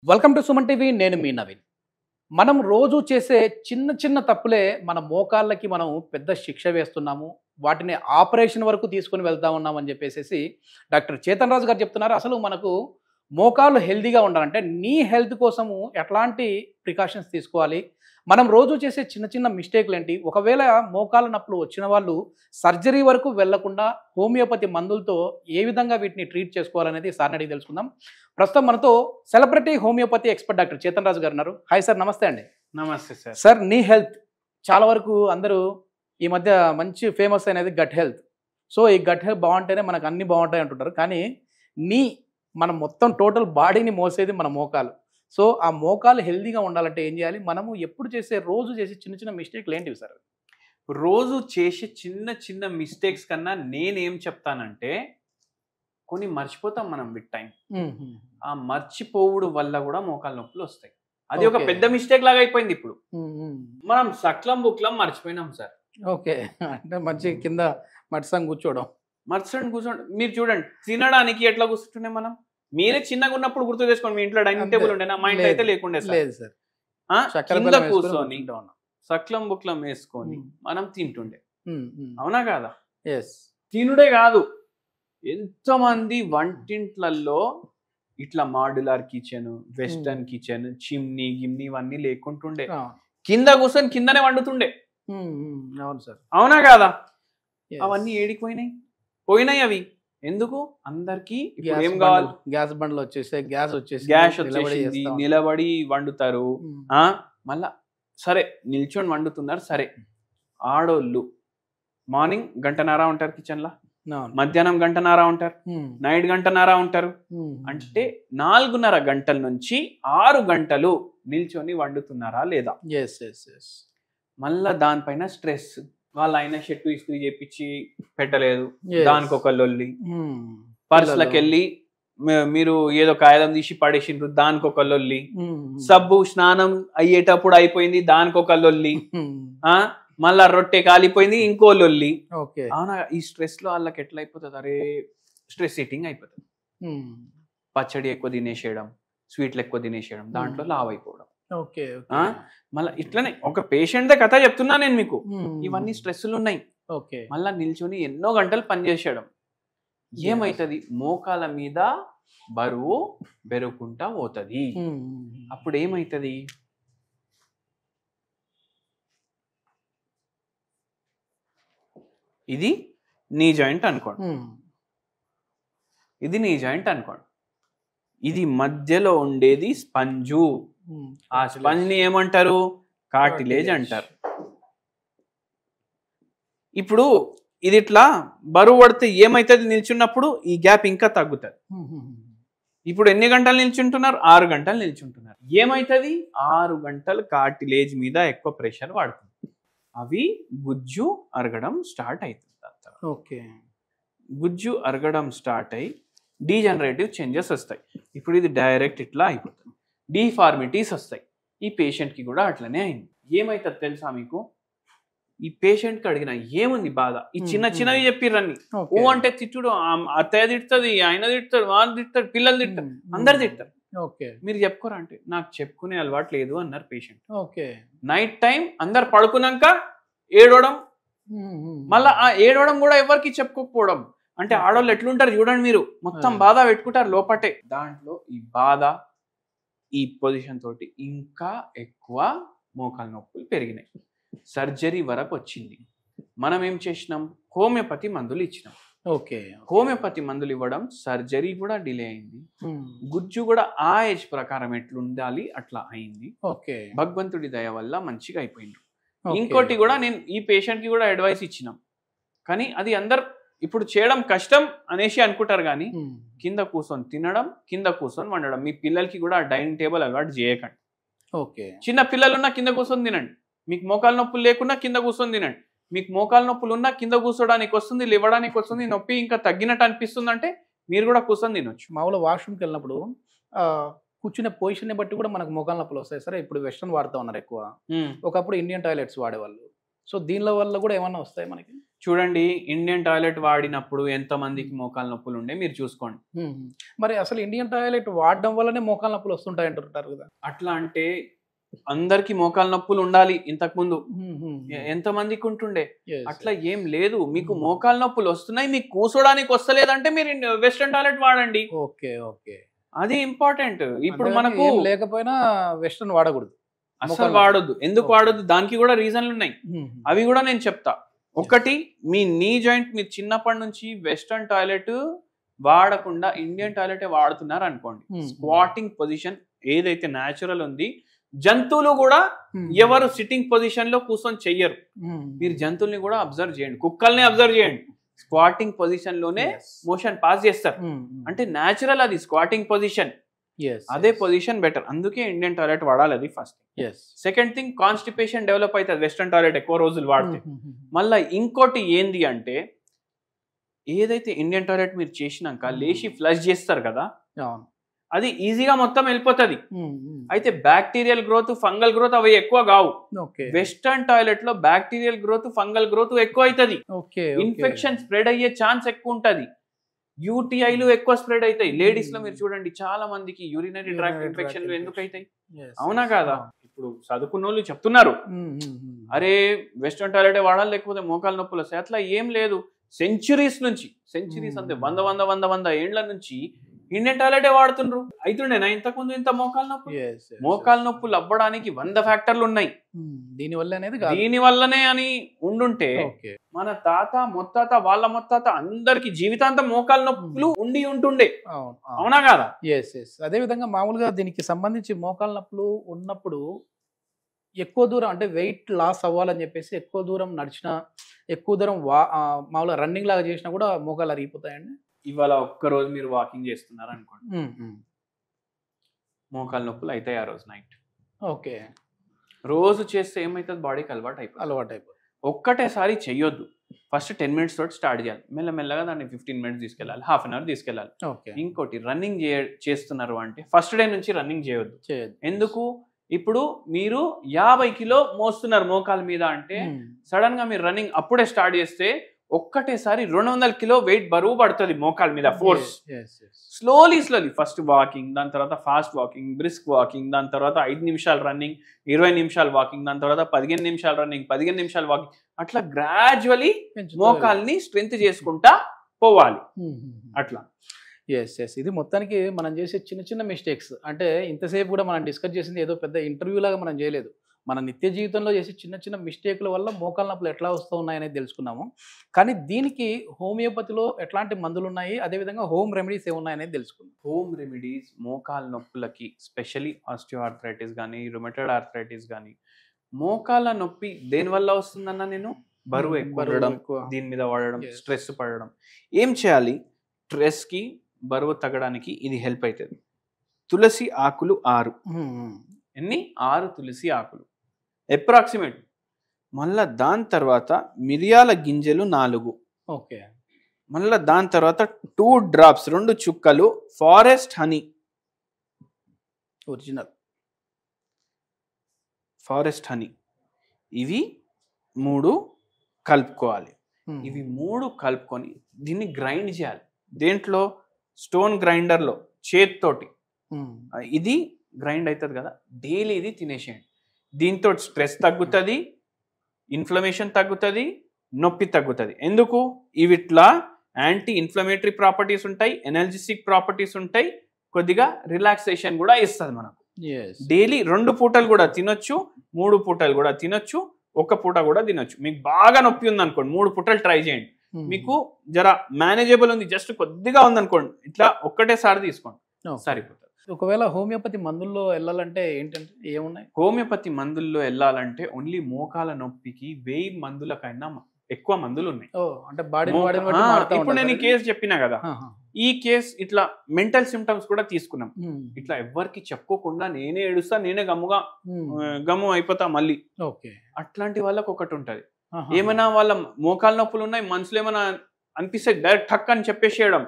Welcome to Suman TV. నేను మీ నవీన్. మనం రోజు చేసే చిన్న చిన్న తప్పులే మన మోకాళ్ళకి మనం పెద్ద శిక్ష వేస్తున్నాము. వాటిని ఆపరేషన్ వరకు తీసుకొని వెళ్తా ఉన్నామని చెప్పేసి డాక్టర్ చేతన్ రాజు గారు చెప్తున్నారు. అసలు మనకు మోకాళ్ళు హెల్తీగా ఉండాలంటే నీ హెల్త్ కోసము ఎట్లాంటి ప్రికాషన్స్ తీసుకోవాలి, మనం రోజు చేసే చిన్న చిన్న మిస్టేక్లు ఏంటి, ఒకవేళ మోకాళ్ళ నొప్పులు వచ్చిన వాళ్ళు సర్జరీ వరకు వెళ్లకుండా హోమియోపతి మందులతో ఏ విధంగా వీటిని ట్రీట్ చేసుకోవాలనేది సార్ని అడిగి తెలుసుకుందాం. ప్రస్తుతం మనతో celebrity homeopathy expert doctor Chetan Raju garu ఉన్నారు. హాయ్ సార్, నమస్తే అండి. నమస్తే సార్. సార్, నీ హెల్త్ చాలా వరకు అందరూ ఈ మధ్య మంచి ఫేమస్ అనేది గట్ హెల్త్. సో ఈ గట్ హెల్త్ బాగుంటేనే మనకు అన్ని బాగుంటాయి అంటుంటారు. కానీ మనం మొత్తం టోటల్ బాడీని మోసేది మన మోకాలు. సో ఆ మోకాలు హెల్తీగా ఉండాలంటే ఏం చేయాలి? మనము రోజు చేసే చిన్న చిన్న మిస్టేక్లు ఏంటివి సార్? రోజు చేసే చిన్న చిన్న మిస్టేక్స్ కన్నా నేనేం చెప్తానంటే, కొన్ని మర్చిపోతాం మనం విత్ టైం. ఆ మర్చిపోవుడు వల్ల కూడా మోకాలు నొప్పులు వస్తాయి. అది ఒక పెద్ద మిస్టేక్ లాగా అయిపోయింది. ఇప్పుడు మనం సక్లం బుక్లం మర్చిపోయినాం సార్. ఓకే, అంటే మంచి కింద మర్చిసం కూర్చోవడం. కూర్చోండి. మీరు చూడండి, తినడానికి ఎట్లా కూర్చుంటున్నాం మనం. మీరే చిన్నగా ఉన్నప్పుడు గుర్తు చేసుకోండి, మీ ఇంట్లో డైనింగ్ టేబుల్ ఉండేనా? మా ఇంట్లో అయితే లేకుండే సార్. కింద కూర్చొని సక్లం బుక్లం వేసుకొని మనం తింటుండే, అవునా కాదా? తినుడే కాదు, ఎంతమంది వంటింట్లలో ఇట్లా modular kitchen, western kitchen, chimney గిమ్నీ ఇవన్నీ లేకుంటుండే, కింద కూర్చొని కిందనే వండుతుండే. అవును సార్, అవునా కాదా? అవన్నీ పోయినాయి అవి ఎందుకు? అందరికి ఏం కావాలి? గ్యాస్ బండ్లు వచ్చేసాయి, గ్యాస్ వచ్చేసింది, నిలబడి వండుతారు. మళ్ళా సరే నిల్చొని వండుతున్నారు, సరే ఆడోళ్ళు మార్నింగ్ గంటన్నర ఉంటారు కిచెన్ లా, మధ్యాహ్నం గంటన్నర ఉంటారు, నైట్ గంటన్నర ఉంటారు. అంటే 4.5 గంటల నుంచి 6 గంటలు నిల్చొని వండుతున్నారా లేదా? మళ్ళా దానిపైన స్ట్రెస్. వాళ్ళ ఆయన షర్టు ఇస్త్రీ చేపించి పెట్టలేదు, దానికి ఒక లొల్లి. పర్సులకు వెళ్ళి మీరు ఏదో కాగితం తీసి పడేసిండ్రు, దానికి ఒక లొల్లి. సబ్బు స్నానం అయ్యేటప్పుడు అయిపోయింది, దానికి ఒక లొల్లి. మళ్ళా రొట్టె కాలిపోయింది, ఇంకో లొల్లి. అవునా? ఈ స్ట్రెస్ లో వాళ్ళకి ఎట్లా అయిపోతుంది? అరే స్ట్రెస్ ఈటింగ్ అయిపోతుంది. పచ్చడి ఎక్కువ తినేసేయడం, స్వీట్లు ఎక్కువ తినేసేయడం, దాంట్లో లావ్ అయిపోవడం. మళ్ళీ ఇట్లనే ఒక పేషెంట్ దే కథ చెప్తున్నా నేను మీకు. ఇవన్నీ స్ట్రెస్లు ఉన్నాయి. మళ్ళా నిల్చొని ఎన్నో గంటలు పనిచేసేయడం ఏమైతుంది? మోకాల మీద బరువు పెరుగుకుంటా పోతుంది. అప్పుడు ఏమైతుంది? ఇది నీ జాయింట్ అనుకోండి, ఇది నీ జాయింట్ అనుకోండి. ఇది మధ్యలో ఉండేది స్పంజు. ఆ స్పంజ్ ని ఏమంటారు? కార్టిలేజ్ అంటారు. ఇప్పుడు ఇది ఇట్లా బరువు పడితే ఏమైతుంది? నిల్చున్నప్పుడు ఈ గ్యాప్ ఇంకా తగ్గుతుంది. ఇప్పుడు ఎన్ని గంటలు నిల్చుంటున్నారు? 6 గంటలు నిల్చుంటున్నారు. ఏమైతుంది? 6 గంటలు కార్టిలేజ్ మీద ఎక్కువ ప్రెషర్ పడుతుంది. అవి గుజ్జు అరగడం స్టార్ట్ అవుతుంది. గుజ్జు అరగడం స్టార్ట్ అయ్యి డీజనరేటివ్ చేంజెస్ వస్తాయి. ఇప్పుడు ఇది డైరెక్ట్ ఇట్లా అయిపోతుంది, డిఫార్మిటీస్ వస్తాయి. ఈ పేషెంట్కి కూడా అట్లనే అయింది. ఏమైతుంది తెలుసా మీకు? ఈ పేషెంట్కి అడిగిన ఏముంది బాధ? ఈ చిన్న చిన్నవి చెప్పిర్రన్ని. ఓ అంటే తిట్టుడు, అత్తయ్య తిడుతుంది, ఆయన తిడతాడు, వాళ్ళు తిడతాడు, పిల్లలు తిడతారు, అందరు తిడతారు. మీరు చెప్పుకోరా అంటే, నాకు చెప్పుకునే అలవాటు లేదు అన్నారు పేషెంట్. నైట్ టైం అందరు పడుకున్నాక ఏడవడం, మళ్ళా ఆ ఏడవడం కూడా ఎవరికి చెప్పుకోకపోవడం. అంటే ఆడవాళ్ళు ఎట్లుంటారు చూడండి మీరు, మొత్తం బాధ పెట్టుకుంటారు లోపటే. దాంట్లో ఈ బాధ, ఈ పొజిషన్ తోటి ఇంకా ఎక్కువ మోకాలు నొప్పులు పెరిగినాయి. సర్జరీ వరకు వచ్చింది. మనం ఏం చేసినాం? హోమియోపతి మందులు ఇచ్చినాం. హోమియోపతి మందులు ఇవ్వడం, సర్జరీ కూడా డిలే అయింది. గుజ్జు కూడా ఆ ఏజ్ ప్రకారం ఎట్లుండాలి అట్లా అయింది. భగవంతుడి దయ వల్ల మంచిగా అయిపోయింది. ఇంకోటి కూడా నేను ఈ పేషెంట్ కి కూడా అడ్వైస్ ఇచ్చినాం, కానీ అది అందరు ఇప్పుడు చేయడం కష్టం అనేసి అనుకుంటారు. కానీ కింద కూర్చొని తినడం, కింద కూర్చొని వండడం. మీ పిల్లలకి కూడా డైనింగ్ టేబుల్ అలవాటు చేయకండి. చిన్న పిల్లలు ఉన్నా కింద కూర్చొని తినండి. మీకు మోకాలు నొప్పులు లేకున్నా కింద కూర్చొని తినండి. మీకు మోకాలు నొప్పులు ఉన్నా కింద కూర్చోడానికి వస్తుంది, లేవడానికి వస్తుంది, నొప్పి ఇంకా తగ్గినట్టు అనిపిస్తుంది అంటే మీరు కూడా కూర్చొని తినొచ్చు. మామూలుగా వాష్రూమ్కి వెళ్ళినప్పుడు కూర్చునే పొజిషన్ బట్టి కూడా మనకు మోకాలు నొప్పులు వస్తాయి. సరే, ఇప్పుడు వెస్టర్న్ వాడుతూ ఉన్నారు ఎక్కువ. ఒకప్పుడు ఇండియన్ టాయిలెట్స్ వాడేవాళ్ళు. సో దీనిలో వల్ల కూడా ఏమన్నా వస్తాయి మనకి? చూడండి, ఇండియన్ టాయిలెట్ వాడినప్పుడు ఎంత మందికి మోకాలు నొప్పులు ఉండే మీరు చూసుకోండి. మరి అసలు ఇండియన్ టాయిలెట్ వాడడం వల్లనే మోకాలు నొప్పులు వస్తుంటాయి అంటుంటారు కదా? అట్లా అంటే అందరికి మోకాలు నొప్పులు ఉండాలి ఇంతకు ముందు ఎంత మందికి ఉంటుండే? అట్లా ఏం లేదు. మీకు మోకాలు నొప్పులు వస్తున్నాయి, మీకు కూర్చోడానికి వస్తలేదంటే మీరు వెస్టర్న్ టాయిలెట్ వాడండి. ఓకే ఓకే, అది ఇంపార్టెంట్. ఇప్పుడు మనకు లేకపోయినా వెస్టర్న్ వాడకూడదు, అసలు వాడొద్దు. ఎందుకు వాడొద్దు? దానికి కూడా రీజన్లు ఉన్నాయి, అవి కూడా నేను చెప్తా. ఒకటి, మీ నీ జాయింట్ మీరు చిన్నప్పటి నుంచి వెస్టర్న్ టాయిలెట్ వాడకుండా ఇండియన్ టాయిలెట్ వాడుతున్నారు అనుకోండి, స్క్వాటింగ్ పొజిషన్ ఏదైతే న్యాచురల్ ఉంది, జంతువులు కూడా ఎవరు సిట్టింగ్ పొజిషన్ లో కూర్చొని చెయ్యరు. మీరు జంతువుల్ని కూడా అబ్జర్వ్ చేయండి, కుక్కల్ని అబ్జర్వ్ చేయండి, స్క్వాటింగ్ పొజిషన్ లోనే మోషన్ పాస్ చేస్తారు. అంటే న్యాచురల్ అది స్క్వాటింగ్ పొజిషన్, అదే పొజిషన్ బెటర్. అందుకే ఇండియన్ టాయిలెట్ వాడాలి, అది first. Second thing, constipation develop అవుతుంది వెస్టర్న్ టాయిలెట్ ఎక్కువ రోజులు వాడితే. మళ్ళీ ఇంకోటి ఏంది అంటే, ఏదైతే ఇండియన్ టాయిలెట్ మీరు చేసినాక లేచి ఫ్లష్ చేస్తారు కదా, అది ఈజీగా మొత్తం వెళ్ళిపోతుంది. అయితే బ్యాక్టీరియల్ గ్రోత్, ఫంగల్ గ్రోత్ అవి ఎక్కువ కావు. వెస్టర్న్ టాయిలెట్ లో బ్యాక్టీరియల్ గ్రోత్, ఫంగల్ గ్రోత్ ఎక్కువ అవుతుంది. ఇన్ఫెక్షన్ స్ప్రెడ్ అయ్యే ఛాన్స్ ఎక్కువ ఉంటది. యూటీఐలు ఎక్కువ స్ప్రెడ్ అవుతాయి. లేడీస్ లో మీరు చూడండి, చాలా మందికి యూరినరీ ట్రాక్ట్ ఇన్ఫెక్షన్లు ఎందుకు అవుతాయి? అవునా కాదా? ఇప్పుడు చదువుకున్న వాళ్ళు చెప్తున్నారు, అరే వెస్టర్న్ టాయిలెట్ వాడాలి లేకపోతే మోకాలు నొప్పులు వస్తాయి. అట్లా ఏం లేదు. సెంచురీస్ అంతే, వంద ఏండ్ల నుంచి ఇండియన్ టాయిలెటే వాడుతుండ్రు. అయితుండేనా ఇంతకుముందు ఇంత మోకాలు నొప్పులు? మోకాలు నొప్పులు అవ్వడానికి 100 ఫ్యాక్టర్లు ఉన్నాయి. దీని వల్లనే అని ఉండుంటే మన తాత ముత్తాత వాళ్ళ ముత్తాత అందరికి జీవితాంతం మోకాలు నొప్పులు ఉండి ఉంటుండే. అవునా కాదా? అదే విధంగా మామూలుగా దీనికి సంబంధించి మోకాలు నొప్పులు ఉన్నప్పుడు ఎక్కువ దూరం అంటే వెయిట్ లాస్ అవ్వాలని చెప్పేసి ఎక్కువ దూరం నడిచినా, ఎక్కువ దూరం మామూలుగా రన్నింగ్ లాగా చేసినా కూడా మోకాలు అరిగిపోతాయండి. ఇవాళ ఒక్కరోజు మీరు వాకింగ్ చేస్తున్నారు అనుకోండి, మోకాలు నొప్పులు అవుతాయి ఆ రోజు నైట్. ఓకే, రోజు చేస్తే ఏమవుతుంది? బాడీకి అలవాటు అయిపోతుంది. ఒక్కటేసారి చెయ్యొద్దు. ఫస్ట్ 10 minutes తోటి స్టార్ట్ చేయాలి, మెల్లమెల్లగా దాన్ని 15 minutes తీసుకెళ్ళాలి, హాఫ్ అన్ అవర్ తీసుకెళ్ళాలి. ఇంకోటి, రన్నింగ్ చేస్తున్నారు అంటే ఫస్ట్ డే నుంచి రన్నింగ్ చేయొద్దు. ఎందుకు? ఇప్పుడు మీరు 50 కిలో మోస్తున్నారు మోకాల మీద అంటే సడన్ గా మీరు రన్నింగ్ అప్పుడే స్టార్ట్ చేస్తే ఒక్కటేసారి 200 కిలో వెయిట్ బరువు పడుతుంది మోకాల మీద, ఫోర్స్. స్లోలీ ఫస్ట్ వాకింగ్, దాని తర్వాత ఫాస్ట్ వాకింగ్, బ్రిస్క్ వాకింగ్, దాని తర్వాత 5 నిమిషాలు రన్నింగ్, 20 నిమిషాలు వాకింగ్, దాని తర్వాత 15 నిమిషాలు రన్నింగ్, 15 నిమిషాలు వాకింగ్, అట్లా గ్రాడ్యువలీ మోకాల్ని స్ట్రెంత్ చేసుకుంటా పోవాలి. అట్లా ఇది మొత్తానికి మనం చేసే చిన్న చిన్న మిస్టేక్స్. అంటే ఇంతసేపు కూడా మనం డిస్కస్ చేసింది ఏదో పెద్ద ఇంటర్వ్యూ లాగా మనం చేయలేదు. మన నిత్య జీవితంలో చేసే చిన్న చిన్న మిస్టేక్ల వల్ల మోకాలు నొప్పులు ఎట్లా వస్తూ ఉన్నాయనేది తెలుసుకున్నాము. కానీ దీనికి హోమియోపతిలో ఎట్లాంటి మందులు ఉన్నాయి, అదేవిధంగా హోమ్ రెమెడీస్ ఏమున్నాయనేది తెలుసుకున్నాం. హోమ్ రెమెడీస్ మోకాలు నొప్పులకి, స్పెషల్లీ ఆస్టియోఆర్థరైటిస్ కానీ, రుమటైడ్ ఆర్థరైటిస్ కానీ, మోకాల నొప్పి దేనివల్ల వస్తుందన్న నేను బరువు ఎక్కువ దీని మీద వాడడం, స్ట్రెస్ పడడం. ఏం చేయాలి? స్ట్రెస్కి, బరువు తగ్గడానికి ఇది హెల్ప్ అవుతుంది. తులసి ఆకులు 6. ఎన్ని? 6 తులసి ఆకులు అప్రాక్సిమేట్. మళ్ళా దాని తర్వాత మిరియాల గింజలు 4. ఓకే. మళ్ళా దాని తర్వాత 2 drops 2 చుక్కలు forest honey, original forest honey. ఇవి 3 కలుపుకోవాలి. ఇవి 3 కలుపుకొని దీన్ని గ్రైండ్ చేయాలి. దేంట్లో? స్టోన్ గ్రైండర్లో, చేత్తోటి. ఇది గ్రైండ్ అవుతుంది కదా, డైలీ ఇది తినేసేయండి. దీంతో స్ట్రెస్ తగ్గుతుంది, ఇన్ఫ్లమేషన్ తగ్గుతుంది, నొప్పి తగ్గుతుంది. ఎందుకు? ఇవిట్లా యాంటీ ఇన్ఫ్లమేటరీ ప్రాపర్టీస్ ఉంటాయి, ఎనర్జిటిక్ ప్రాపర్టీస్ ఉంటాయి, కొద్దిగా రిలాక్సేషన్ కూడా ఇస్తుంది మనకు. డైలీ 2 పూటలు కూడా తినొచ్చు, 3 పూటలు కూడా తినొచ్చు, 1 పూట కూడా తినొచ్చు. మీకు బాగా నొప్పి ఉంది అనుకోండి, 3 పూటలు ట్రై చేయండి. మీకు జర మేనేజబుల్ ఉంది, జస్ట్ కొద్దిగా ఉందనుకోండి, ఇట్లా ఒక్కటేసారి తీసుకోండి, సరిపోతుంది. ఒకవేళ హోమియోపతి మందుల్లో వెళ్ళాలంటే ఏంటంటే ఏమున్నాయి? హోమియోపతి మందుల్లో వెళ్ళాలంటే ఓన్లీ మోకాల నొప్పికి 1000 మందులకైనా ఎక్కువ మందులు ఉన్నాయి. అంటే బాడీ ఇప్పుడు నేను ఈ కేసు చెప్పినా కదా, ఈ కేసు ఇట్లా మెంటల్ సిమ్టమ్స్ కూడా తీసుకున్నాం. ఇట్లా ఎవ్వరికి చెప్పుకోకుండా నేనే ఏడుస్తా, నేనే గమ్ము అయిపోతా మళ్ళీ. అట్లాంటి వాళ్ళకి ఒకటి ఉంటది, ఏమైనా వాళ్ళ మోకాల నొప్పులు ఉన్నాయి, మనసులో ఏమైనా అనిపిస్తే డైరెక్ట్ టక్ అని చెప్పేసేయడం.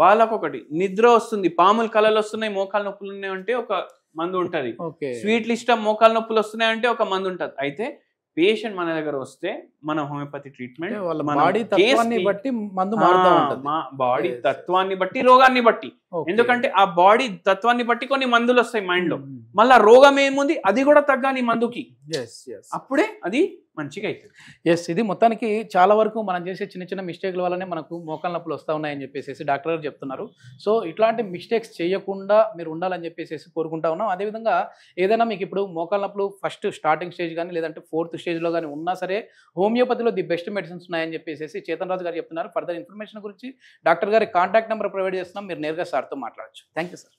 వాళ్ళకొకటి, నిద్ర వస్తుంది, పాములు కళలు వస్తున్నాయి, మోకాలు నొప్పులు ఉన్నాయి అంటే ఒక మందు ఉంటది. స్వీట్లు ఇష్టం, మోకాలు నొప్పులు వస్తున్నాయి అంటే ఒక మందు ఉంటది. అయితే పేషెంట్ మన దగ్గర వస్తే మన హోమియోపతి ట్రీట్మెంట్ అంటే వాళ్ళ బాడీ తత్వాన్ని బట్టి మందు మారుతూ ఉంటుంది. మా బాడీ తత్వాన్ని బట్టి రోగాన్ని బట్టి, ఎందుకంటే ఆ బాడీ తత్వాన్ని బట్టి కొన్ని మందులు వస్తాయి మైండ్ లో, మళ్ళా రోగం ఏముంది అది కూడా తగ్గాలి మందుకి, అప్పుడే అది మంచిగా అవుతుంది. ఇది మొత్తానికి చాలా వరకు మనం చేసే చిన్న చిన్న మిస్టేక్ల వల్లనే మనకు మోకాళ్ళ నొప్పులు వస్తూ ఉన్నాయని చెప్పేసి డాక్టర్ గారు చెప్తున్నారు. సో ఇట్లాంటి మిస్టేక్స్ చేయకుండా మీరు ఉండాలని చెప్పేసి కోరుకుంటా ఉన్నాం. అదేవిధంగా ఏదైనా మీకు ఇప్పుడు మోకాళ్ళ నొప్పులు ఫస్ట్ స్టార్టింగ్ స్టేజ్ కానీ లేదంటే 4th స్టేజ్లో కానీ ఉన్నా సరే హోమియోపతిలో ది బెస్ట్ మెడిసిన్స్ ఉన్నాయని చెప్పేసి చేతన్ రాజు గారు చెప్తున్నారు. ఫర్దర్ ఇన్ఫర్మేషన్ గురించి డాక్టర్ గారి కాంటాక్ట్ నెంబర్ ప్రొవైడ్ చేస్తున్నాం, మీరు నేరుగా సార్తో మాట్లాడచ్చు. Thank you sir.